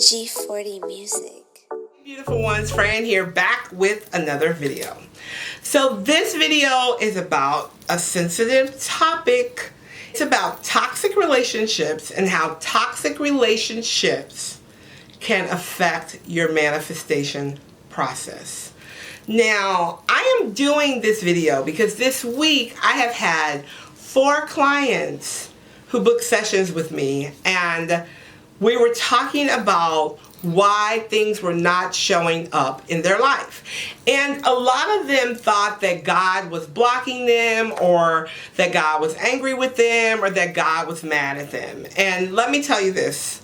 G40 Music. Beautiful ones, Fran here, back with another video. So this video is about a sensitive topic. It's about toxic relationships and how toxic relationships can affect your manifestation process. Now, I am doing this video because this week I have had 4 clients who booked sessions with me, and we were talking about why things were not showing up in their life. And a lot of them thought that God was blocking them, or that God was angry with them, or that God was mad at them. And let me tell you this,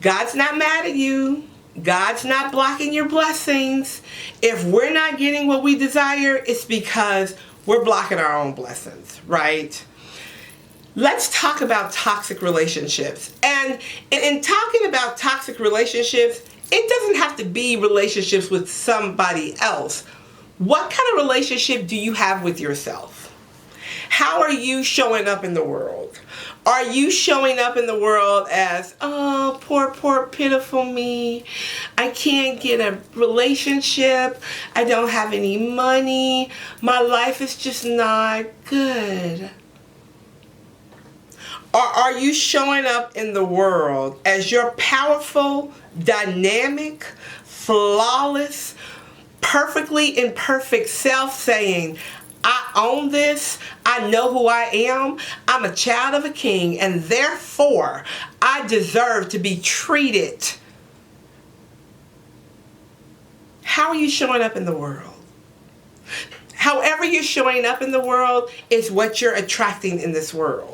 God's not mad at you. God's not blocking your blessings. If we're not getting what we desire, it's because we're blocking our own blessings, right? Let's talk about toxic relationships. And in talking about toxic relationships, it doesn't have to be relationships with somebody else. What kind of relationship do you have with yourself? How are you showing up in the world? Are you showing up in the world as, oh, poor, pitiful me. I can't get a relationship. I don't have any money. My life is just not good. Or are you showing up in the world as your powerful, dynamic, flawless, perfectly imperfect self, saying, I own this, I know who I am, I'm a child of a king, and therefore I deserve to be treated? How are you showing up in the world? However you're showing up in the world is what you're attracting in this world.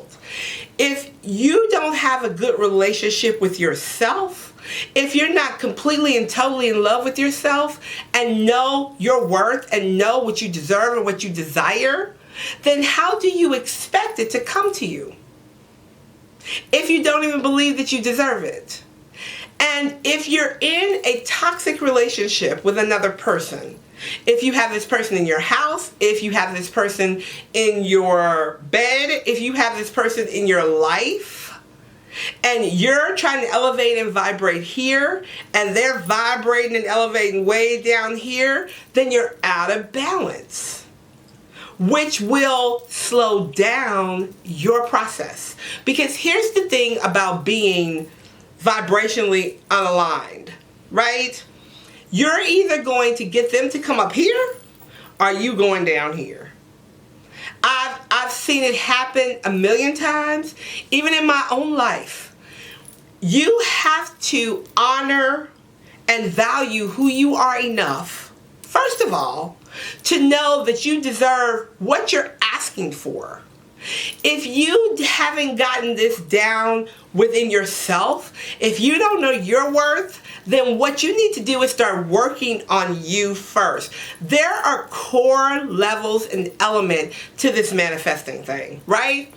If you don't have a good relationship with yourself, if you're not completely and totally in love with yourself and know your worth and know what you deserve and what you desire, then how do you expect it to come to you if you don't even believe that you deserve it? And if you're in a toxic relationship with another person, if you have this person in your house, if you have this person in your bed, if you have this person in your life, and you're trying to elevate and vibrate here, and they're vibrating and elevating way down here, then you're out of balance, which will slow down your process. Because here's the thing about being vibrationally unaligned, right? You're either going to get them to come up here, or you going down here. I've seen it happen a million times, even in my own life. You have to honor and value who you are enough, first of all, to know that you deserve what you're asking for. If you haven't gotten this down within yourself, if you don't know your worth, then what you need to do is start working on you first. There are core levels and elements to this manifesting thing, right?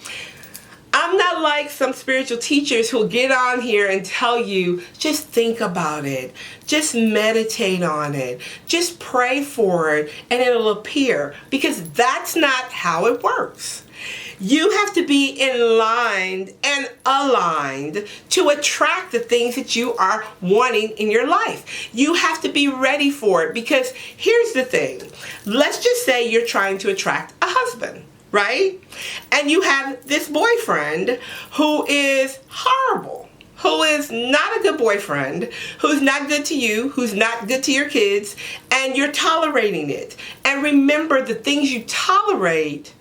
I'm not like some spiritual teachers who'll get on here and tell you, just think about it, just meditate on it, just pray for it, and it'll appear, because that's not how it works. You have to be in line and aligned to attract the things that you are wanting in your life. You have to be ready for it, because here's the thing. Let's just say you're trying to attract a husband, right? And you have this boyfriend who is horrible, who is not a good boyfriend, who's not good to you, who's not good to your kids, and you're tolerating it. And remember, the things you tolerate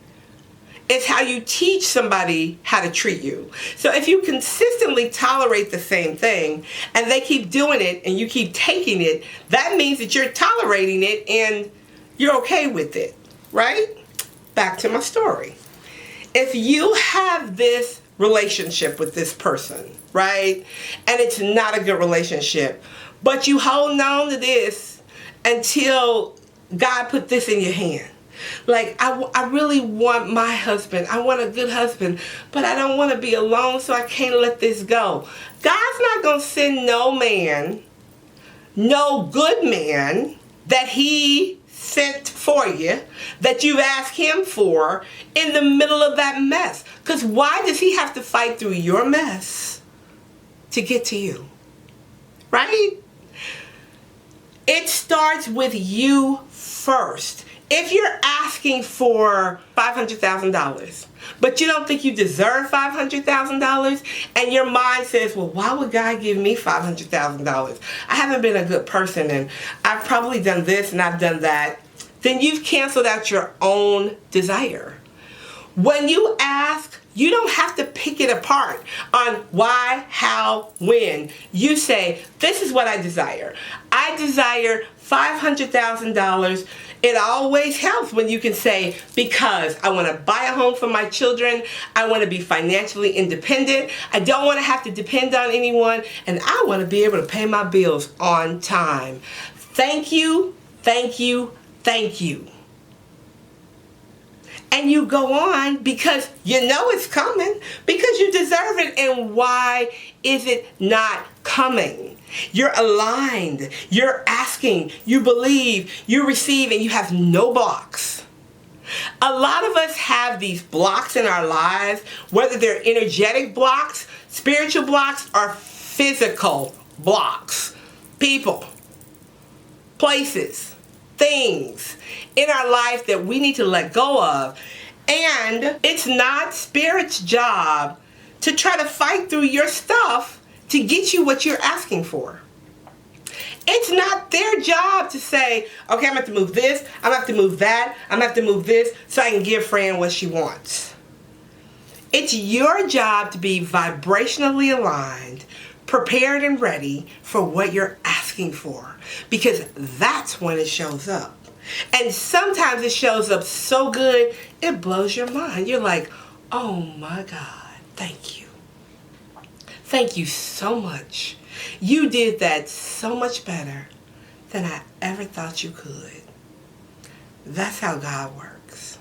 is how you teach somebody how to treat you. So if you consistently tolerate the same thing and they keep doing it and you keep taking it, that means that you're tolerating it and you're okay with it, right? Back to my story. If you have this relationship with this person, right, and it's not a good relationship, but you hold on to this until God put this in your hand. Like, I really want my husband. I want a good husband, but I don't want to be alone, so I can't let this go. God's not going to send no man, no good man that he sent for you, that you've asked him for, in the middle of that mess. Because why does he have to fight through your mess to get to you? right? It starts with you first. If you're asking for $500,000, but you don't think you deserve $500,000, and your mind says, well, why would God give me $500,000? I haven't been a good person, and I've probably done this and I've done that. Then you've canceled out your own desire. When you ask, you don't have to pick it apart on why, how, when. You say, this is what I desire. I desire $500,000. It always helps when you can say, because I want to buy a home for my children. I want to be financially independent. I don't want to have to depend on anyone. And I want to be able to pay my bills on time. Thank you, thank you, thank you. And you go on because you know it's coming, because you deserve it. And why is it not coming? You're aligned, you're asking, you believe, you receive, and you have no blocks. A lot of us have these blocks in our lives, whether they're energetic blocks, spiritual blocks, or physical blocks. People, places, things in our life that we need to let go of. And it's not Spirit's job to try to fight through your stuff to get you what you're asking for. It's not their job to say, okay, I'm going to have to move this, I'm going to have to move that, I'm going to have to move this so I can give Fran what she wants. It's your job to be vibrationally aligned, prepared and ready for what you're asking for, because that's when it shows up. And sometimes it shows up so good, it blows your mind. You're like, oh my God, thank you. Thank you so much. You did that so much better than I ever thought you could. That's how God works.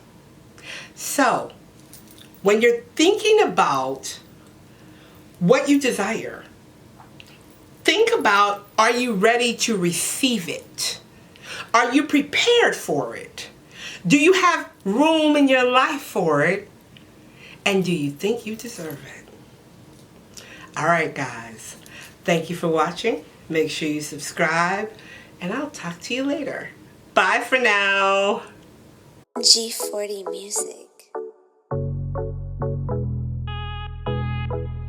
So, when you're thinking about what you desire, think about, are you ready to receive it? Are you prepared for it? Do you have room in your life for it? And do you think you deserve it? All right, guys. Thank you for watching. Make sure you subscribe, and I'll talk to you later. Bye for now. G40 Music.